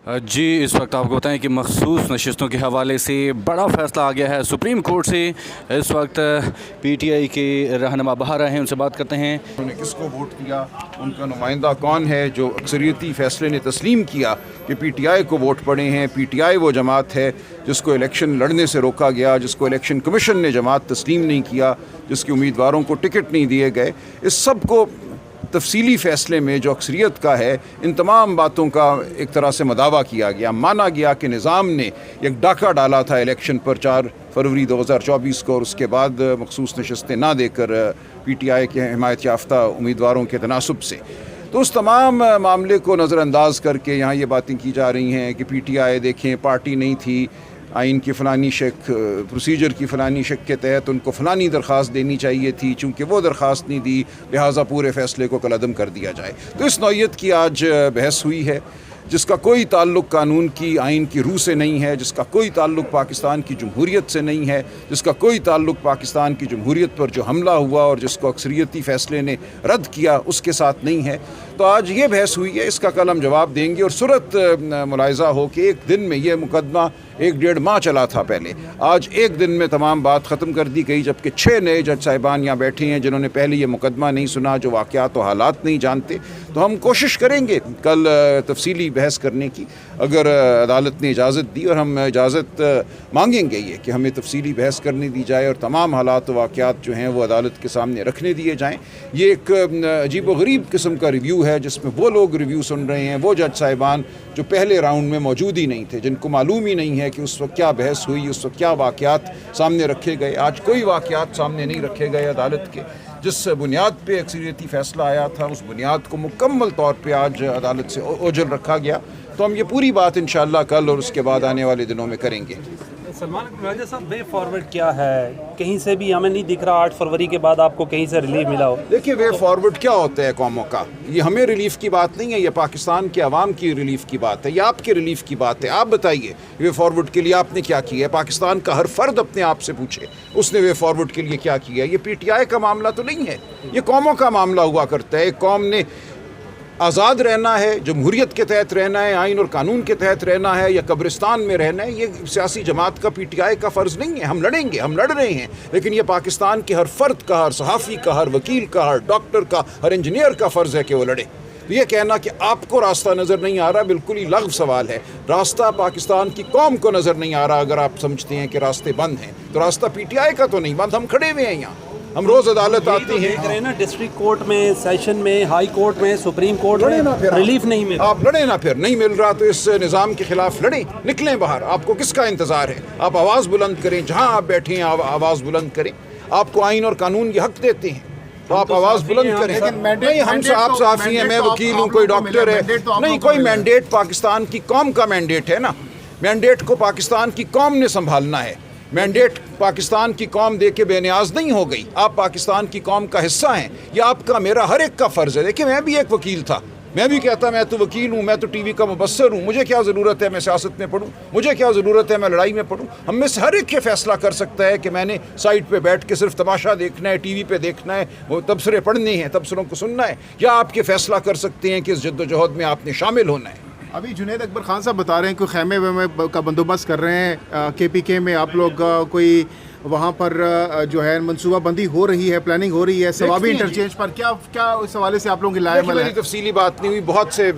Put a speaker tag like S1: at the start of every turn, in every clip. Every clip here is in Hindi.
S1: जी, इस वक्त आपको बताएं कि मखसूस नशिस्तों के हवाले से बड़ा फ़ैसला आ गया है सुप्रीम कोर्ट से। इस वक्त पीटीआई के रहनुमा बाहर आए हैं, उनसे बात करते हैं।
S2: उन्होंने किसको वोट किया, उनका नुमाइंदा कौन है जो अक्सरियती फ़ैसले ने तस्लीम किया कि पीटीआई को वोट पड़े हैं। पीटीआई वो जमात है जिसको इलेक्शन लड़ने से रोका गया, जिसको इलेक्शन कमीशन ने जमात तस्लीम नहीं किया, जिसके उम्मीदवारों को टिकट नहीं दिए गए। इस सब को तफसीली फ़ैसले में जो अक्सरियत का है, इन तमाम बातों का एक तरह से मदावा किया गया। माना गया कि निज़ाम ने एक डाका डाला था इलेक्शन पर 4 फरवरी 2024 को, और उसके बाद मखसूस नशस्तें ना देकर पीटीआई के हिमायत याफ्ता उम्मीदवारों के तनासुब से, तो उस तमाम मामले को नज़रअंदाज करके यहाँ ये बातें की जा रही हैं कि पीटीआई देखें पार्टी नहीं थी, आइन की फ़लानी शक, प्रोसीजर की फ़लानी शक के तहत उनको फ़लानी दरख्वास्त देनी चाहिए थी, चूँकि वो दरख्वास्त नहीं दी लिहाजा पूरे फ़ैसले को कलअदम कर दिया जाए। तो इस नौइयत की आज बहस हुई है जिसका कोई ताल्लुक़ कानून की आइन की रूह से नहीं है, जिसका कोई ताल्लुक़ पाकिस्तान की जमहूरियत से नहीं है, जिसका कोई ताल्लुक़ पाकिस्तान की जमहूरियत पर जो हमला हुआ और जिसको अक्सरियती फ़ैसले ने रद्द किया उसके साथ नहीं है। तो आज ये बहस हुई है, इसका कल हम जवाब देंगे। और सूरत मुलाहिज़ा हो कि एक दिन में ये मुकदमा 1-1.5 माह चला था पहले, आज एक दिन में तमाम बात ख़त्म कर दी गई, जबकि 6 नए जज साहिबान यहाँ बैठे हैं जिन्होंने पहले ये मुकदमा नहीं सुना, जो वाक़यात और हालात नहीं जानते। तो हम कोशिश करेंगे कल तफसीली बहस करने की, अगर अदालत ने इजाज़त दी, और हम इजाज़त मांगेंगे ये कि हमें तफसीली बहस करने दी जाए और तमाम हालात और वाक़यात जो हैं वो अदालत के सामने रखने दिए जाएँ। ये एक अजीब व गरीब किस्म का रिव्यू है जिसमें वो लोग रिव्यू सुन रहे हैं, वो जज साहिबान जो पहले राउंड में मौजूद ही नहीं थे, जिनको मालूम ही नहीं है कि उस वक्त क्या बहस हुई, उस वक्त क्या वाक़यात सामने रखे गए। आज कोई वाक़यात सामने नहीं रखे गए अदालत के, जिस बुनियाद पे अक्सरियती फ़ैसला आया था उस बुनियाद को मुकम्मल तौर पे आज अदालत से ओझल रखा गया। तो हम ये पूरी बात इंशाअल्लाह कल और उसके बाद आने वाले दिनों में करेंगे।
S3: सलमान राजा साहब, वे फॉरवर्ड क्या है? कहीं से भी हमें नहीं दिख रहा 8 फरवरी के बाद आपको कहीं से रिलीफ मिला हो।
S2: देखिए, वे फॉरवर्ड क्या होता है कौमों का, ये हमें रिलीफ की बात नहीं है, ये पाकिस्तान के अवाम की रिलीफ की बात है, ये आपके रिलीफ की बात है। आप बताइए वे फॉरवर्ड के लिए आपने क्या किया है? पाकिस्तान का हर फर्द अपने आप से पूछे उसने वे फॉरवर्ड के लिए क्या किया है। ये पीटीआई का मामला तो नहीं है, ये कौमों का मामला हुआ करता है। एक कौम ने आज़ाद रहना है, जमहूरियत के तहत रहना है, आइन और कानून के तहत रहना है, या कब्रिस्तान में रहना है, ये सियासी जमात का पीटीआई का फ़र्ज़ नहीं है। हम लड़ेंगे, हम लड़ रहे हैं, लेकिन ये पाकिस्तान के हर फ़र्द का, हर सहाफ़ी का, हर वकील का, हर डॉक्टर का, हर इंजीनियर का फ़र्ज़ है कि वो लड़े। तो ये कहना कि आपको रास्ता नज़र नहीं आ रहा, बिल्कुल ही लग़्व सवाल है। रास्ता पाकिस्तान की कौम को नज़र नहीं आ रहा। अगर आप समझते हैं कि रास्ते बंद हैं तो रास्ता पीटीआई का तो नहीं बंद, हम खड़े हुए हैं यहाँ, हम रोज़ अदालत आती हैं
S3: ना, डिस्ट्रिक्ट कोर्ट में, सेशन में, हाई कोर्ट में, सुप्रीम कोर्ट में रिलीफ नहीं मिल रहा।
S2: आप लड़े ना, फिर नहीं मिल रहा तो इस निज़ाम के खिलाफ लड़ें, निकलें बाहर। आपको किसका इंतज़ार है? आप आवाज़ बुलंद करें, जहाँ आप बैठे हैं आवाज़ बुलंद करें। आपको आइन और कानून ये हक देते हैं तो आप आवाज़ बुलंद करें। नहीं, हम आप साफ़ी हैं, मैं वकील हूँ, कोई डॉक्टर है नहीं, कोई मैंडेट पाकिस्तान की कौम का मैंडेट है ना। मैंडेट को पाकिस्तान की कौम ने संभालना है। मैंडेट पाकिस्तान की कौम दे के बेनियाज नहीं हो गई। आप पाकिस्तान की कौम का हिस्सा हैं, यह आपका मेरा हर एक का फ़र्ज़ है। देखिए, मैं भी एक वकील था, मैं भी कहता मैं तो वकील हूँ, मैं तो टीवी का मुबस्सर हूँ, मुझे क्या ज़रूरत है मैं सियासत में पढ़ूँ, मुझे क्या ज़रूरत है मैं लड़ाई में पढ़ूँ। हम में से हर एक ये फ़ैसला कर सकता है कि मैंने साइड पे बैठ के सिर्फ तमाशा देखना है, टीवी पे देखना है, वो तबसरे पढ़ने हैं, तबसरों को सुनना है, या आपके फ़ैसला कर सकते हैं कि इस जद्दोजहद में आपने शामिल होना है।
S4: अभी जुनैद अकबर खान साहब बता रहे हैं कि खैमे वेमे का बंदोबस्त कर रहे हैं केपीके में, आप लोग कोई वहाँ पर जो है मनसूबाबंदी हो रही है, प्लानिंग हो रही है सवाबी इंटरचेंज पर, क्या इस हवाले से आप लोगों की लाए अमल है?
S2: तफसीली बात नहीं हुई, बहुत से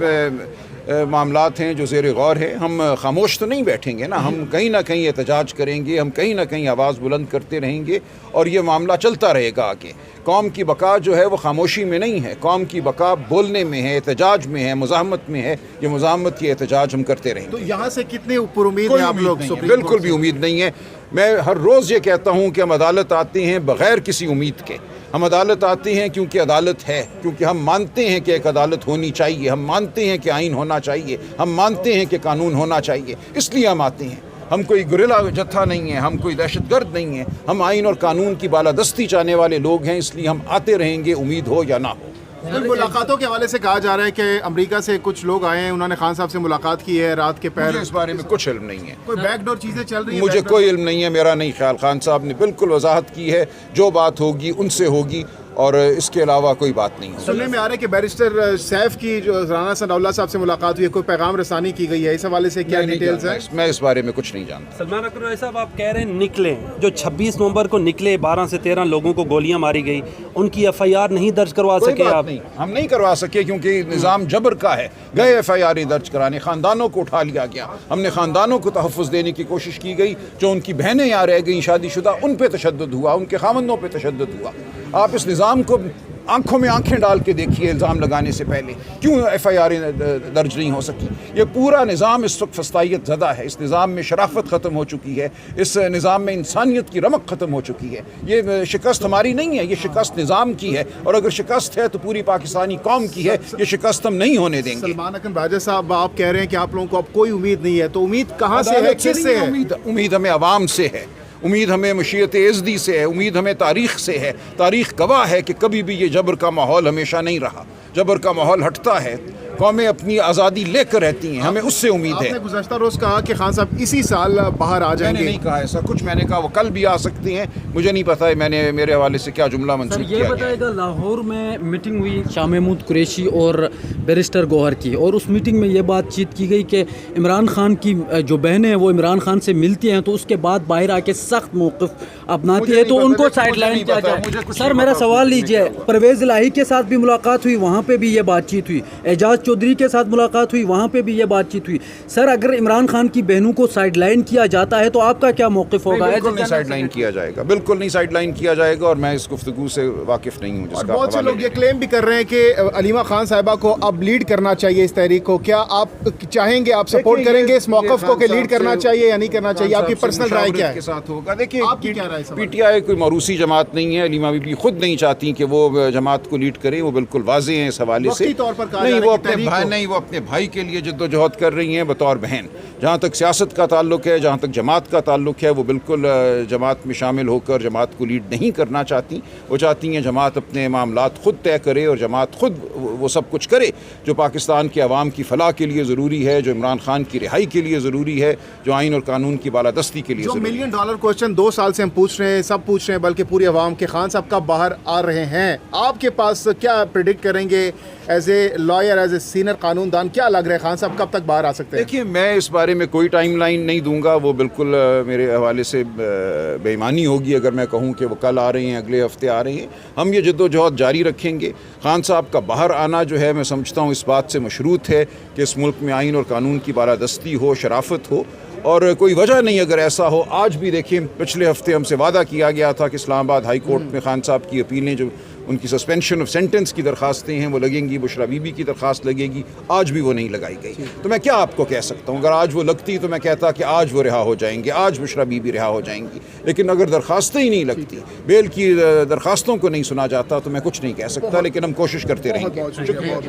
S2: मामलात हैं जो ज़ेर गौर है। हम खामोश तो नहीं बैठेंगे ना, हम कहीं ना कहीं एहतजाज करेंगे, हम कहीं ना कहीं आवाज़ बुलंद करते रहेंगे और ये मामला चलता रहेगा आगे। कौम की बका जो है वो खामोशी में नहीं है, कौम की बका बोलने में है, एहतजाज में है, मुज़ाहमत में है। ये मुज़ाहमत, ये एहतजाज हम करते रहेंगे।
S4: तो यहाँ से कितने ऊपर उम्मीद है आप लोग?
S2: बिल्कुल भी उम्मीद नहीं है। मैं हर रोज़ ये कहता हूँ कि हम अदालत आते हैं बग़ैर किसी उम्मीद के। हम अदालत आते हैं क्योंकि अदालत है, क्योंकि हम मानते हैं कि एक अदालत होनी चाहिए, हम मानते हैं कि आइन होना चाहिए, हम मानते हैं कि कानून होना चाहिए, इसलिए हम आते हैं। हम कोई गुरिल्ला जत्था नहीं है, हम कोई दहशतगर्द नहीं है, हम आइन और कानून की बालादस्ती चाहने वाले लोग हैं, इसलिए हम आते रहेंगे, उम्मीद हो या ना हो।
S4: मुलाकातों के हवाले से कहा जा रहा है कि अमेरिका से कुछ लोग आए हैं, उन्होंने खान साहब से मुलाकात की है रात के पहर।
S2: इस बारे में कुछ इल्म नहीं है,
S4: कोई बैकडोर चीज़ें चल रही है?
S2: मुझे कोई इल्म नहीं है, मेरा नहीं ख्याल। खान साहब ने बिल्कुल वजाहत की है, जो बात होगी उनसे होगी। और इसके अलावा कोई बात नहीं है।
S4: सुनने में आ रहा है कि बैरिस्टर सैफ की जो राना सनाउल्लाह साहब से मुलाकात हुई है, कोई पैगाम रसानी की गई है, इस हवाले से क्या डिटेल्स है?
S2: मैं इस बारे में कुछ नहीं जानता।
S3: सलमान अकबर साहब, आप कह रहे हैं निकले, जो 26 नवंबर को निकले, 12 से 13 लोगों को गोलियां मारी गई, उनकी FIR नहीं दर्ज करवा
S2: कोई
S3: सके
S2: बात
S3: आप?
S2: नहीं, हम नहीं करवा सके क्योंकि निज़ाम जबर का है। गए FIR दर्ज कराने, ख़ानदानों को उठा लिया गया, हमने ख़ानदानों को तहफ़्फ़ुज़ देने की कोशिश की गई। जो उनकी बहनें यहाँ रह गई शादीशुदा, उन पर तशद्दुद हुआ, उनके ख़ामंदों पर तशद्दुद हुआ। आप इस निज़ाम को आंखों में आंखें डाल के देखिए, इल्ज़ाम लगाने से पहले क्यों FIR दर्ज नहीं हो सकी। ये पूरा निज़ाम इस वक्त फस्तायत ज़दा है। इस निज़ाम में शराफत ख़त्म हो चुकी है, इस निज़ाम में इंसानियत की रमक ख़त्म हो चुकी है। ये शिकस्त हमारी नहीं है, ये शिकस्त निज़ाम की है, और अगर शिकस्त है तो पूरी पाकिस्तानी कौम की है। ये शिकस्त हम नहीं होने देंगे।
S4: सलमान अकबर राजा साहब, आप कह रहे हैं कि आप लोगों को अब कोई उम्मीद नहीं है, तो उम्मीद कहाँ से है, किससे है?
S2: उम्मीद हमें अवाम से है, उम्मीद हमें मशीयत एज़दी से है, उम्मीद हमें तारीख़ से है। तारीख़ गवाह है कि कभी भी ये जबर का माहौल हमेशा नहीं रहा। जबर का माहौल हटता है, कौमें अपनी आज़ादी लेकर रहती हैं, हमें उससे उम्मीद है।
S4: आपने गुज़श्ता रोज़ कहा कि खान साहब इसी साल बाहर आ
S2: मैंने
S4: जाएंगे।
S2: नहीं कहा ऐसा कुछ, मैंने कहा वो कल भी आ सकते हैं। मुझे नहीं पता है मैंने मेरे हवाले से क्या जुमला
S5: सर
S2: मंसूब
S5: ये
S2: किया गया है।
S5: बताएगा, लाहौर में मीटिंग हुई शाह महमूद कुरैशी और बैरिस्टर गौहर की, और उस मीटिंग में ये बातचीत की गई कि इमरान खान की जो बहनें हैं वो इमरान खान से मिलती हैं, तो उसके बाद बाहर आके सख्त मौक़िफ़ अपनाती
S2: मुझे
S5: है,
S2: नहीं
S5: तो
S2: पता,
S5: उनको
S2: मुझे
S5: साइडलाइन
S2: नहीं
S5: किया
S2: पता,
S5: जाए।
S2: मुझे कुछ
S5: सर
S2: नहीं
S5: मेरा
S2: पता,
S5: सवाल
S2: कुछ नहीं
S5: लीजिए,
S2: पता।
S5: परवेज़ इलाही के साथ भी मुलाकात हुई, वहाँ पे भी ये बातचीत हुई, एजाज चौधरी के साथ मुलाकात हुई, वहाँ पे भी ये बातचीत हुई। सर अगर इमरान खान की बहनों को साइडलाइन किया जाता है तो आपका क्या मौक़िफ़ होगा?
S2: बिल्कुल नहीं साइडलाइन किया जाएगा, बिल्कुल नहीं साइडलाइन किया जाएगा, और मैं इस गुफ्तगू से वाकिफ़ नहीं हूँ
S4: और
S2: जिसका
S4: बहुत से
S2: हवाला
S4: लोग ये क्लेम भी कर रहे हैं कि अलीमा खान साहिबा को अब लीड करना चाहिए इस तहरीक को। क्या आप चाहेंगे, आप सपोर्ट
S2: देखिए,
S4: करेंगे इस
S2: ये
S4: मौक़िफ़ को कि
S2: खान
S4: लीड
S2: साहब
S4: करना
S2: से-
S4: चाहिए या नहीं करना चाहिए? आपकी
S2: खान साहब
S4: पर्सनल
S2: से
S4: राय क्या
S2: मुशावरत
S4: है?
S2: के साथ होगा। देखिए,
S4: आपकी क्या राय है इस बारे में?
S2: PTI कोई मरूसी जमात नहीं है। अलीमा बीबी खुद नहीं चाहती कि वो जमात को लीड करे, वो बिल्कुल वाज़ेह हैं इस हवाले से।
S4: वक्ती तौर पर कहा जा
S2: नहीं,
S4: रहा है
S2: वो
S4: कि
S2: अपने
S4: तहरीक
S2: भाई
S4: को-
S2: नहीं, वो अपने भाई के लिए जद्दोजहद कर रही हैं बतौर बहन। जहाँ तक सियासत का ताल्लुक है, जहाँ तक जमात का ताल्लुक है, वो बिल्कुल जमात में शामिल होकर जमात को लीड नहीं करना चाहती। वो चाहती हैं जमात अपने मामलात खुद तय करे और जमात खुद वो सब कुछ करे जो पाकिस्तान के अवाम की फलाह के लिए ज़रूरी है, जो इमरान खान की रिहाई के लिए ज़रूरी है, जो आइन और कानून की बालादस्ती के लिए
S4: जो
S2: ज़रूरी है।
S4: $1 मिलियन क्वेश्चन 2 साल से हम पूछ रहे हैं, सब पूछ रहे हैं, बल्कि पूरी आवाम के, खान साहब कब बाहर आ रहे हैं? आपके पास क्या प्रिडिक्ट करेंगे as a lawyer, as a senior कानूनदान, क्या लग रहा है खान साहब कब तक बाहर आ सकते हैं?
S2: देखिए, मैं इस बारे में कोई टाइमलाइन नहीं दूंगा, वो बिल्कुल मेरे हवाले से बेईमानी होगी अगर मैं कहूं कि वो कल आ रहे हैं, अगले हफ्ते आ रहे हैं। हम ये जद्दोजहद जारी रखेंगे। खान साहब का बाहर आना जो है, मैं समझता हूँ इस बात से मशरूत है कि इस मुल्क में आइन और कानून की बालादस्ती हो, शराफत हो, और कोई वजह नहीं अगर ऐसा हो। आज भी देखिए, पिछले हफ्ते हमसे वादा किया गया था कि इस्लामाबाद हाई कोर्ट में खान साहब की अपीलें, जो उनकी सस्पेंशन ऑफ सेंटेंस की दरखास्तें हैं, वो लगेंगी। बुशरा बीबी की दरखास्त लगेगी, आज भी वो नहीं लगाई गई। तो मैं क्या आपको कह सकता हूँ? अगर आज वो लगती तो मैं कहता कि आज वो रिहा हो जाएंगे, आज बुशरा बीबी रिहा हो जाएंगी। लेकिन अगर दरखास्तें ही नहीं लगती, बेल की दरखास्तों को नहीं सुना जाता, तो मैं कुछ नहीं कह सकता, लेकिन हम कोशिश करते रहेंगे।
S4: बहुत शुक्रिया।